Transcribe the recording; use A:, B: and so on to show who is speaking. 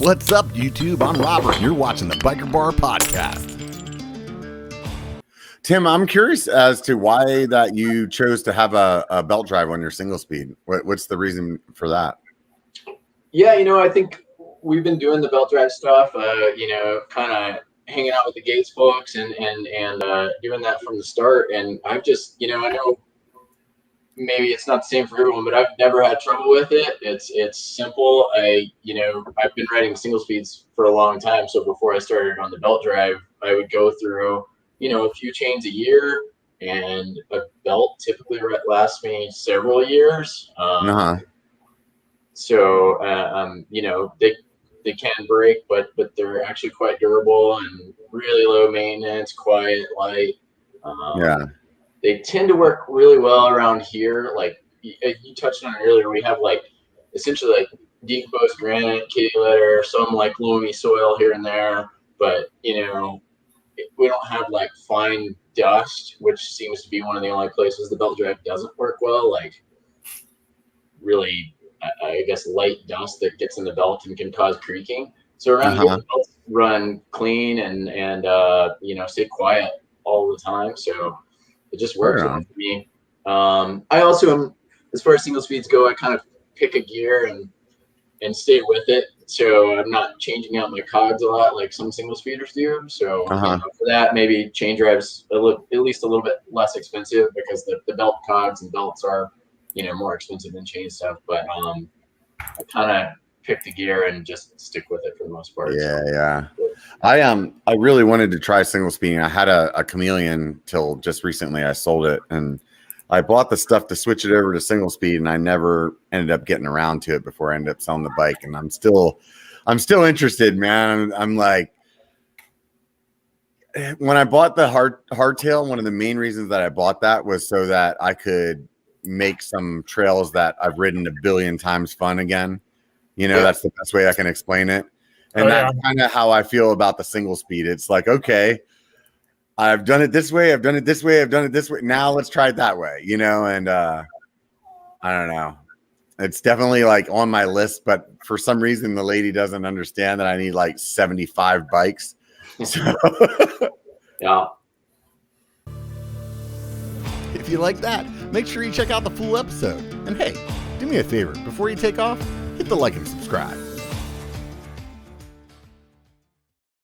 A: What's up, YouTube? I'm Robert, and you're watching the B1KER Bar Podcast. Tim, I'm curious as to why that you chose to have a belt drive on your single speed. What's the reason for that?
B: Yeah, I think we've been doing the belt drive stuff, kind of hanging out with the Gates folks and doing that from the start. And I've just, I know maybe it's not the same for everyone, but I've never had trouble with it. It's simple. I've been riding single speeds for a long time. So before I started on the belt drive, I would go through, a few chains a year, and a belt typically lasts me several years. So, they can break, but they're actually quite durable and really low maintenance, quiet, light. They tend to work really well around here. Like you touched on it earlier, we have essentially decomposed granite, kitty litter, some loamy soil here and there, but we don't have fine dust, which seems to be one of the only places the belt drive doesn't work well. Really, I guess light dust that gets in the belt and can cause creaking. So around here, the belts run clean and stay quiet all the time. So it just works for me. I also am, as far as single speeds go, I kind of pick a gear and stay with it. So I'm not changing out my cogs a lot like some single speeders do. So for that, maybe chain drive's at least a little bit less expensive because the belt cogs and belts are, more expensive than chain stuff. But I kind of pick the gear and just stick with it for the most part.
A: Yeah. I really wanted to try single speeding. I had a Chameleon till just recently. I sold it and I bought the stuff to switch it over to single speed, and I never ended up getting around to it before I ended up selling the bike. And I'm still interested, man. I'm like, when I bought the hardtail, one of the main reasons that I bought that was so that I could make some trails that I've ridden a billion times fun again. That's the best way I can explain it. And that's kind of how I feel about the single speed. It's like, okay, I've done it this way. I've done it this way. I've done it this way. Now let's try it that way, and I don't know. It's definitely on my list, but for some reason the lady doesn't understand that I need 75 bikes. So
B: yeah.
A: If you like that, make sure you check out the full episode. And hey, do me a favor, before you take off, hit the like and subscribe.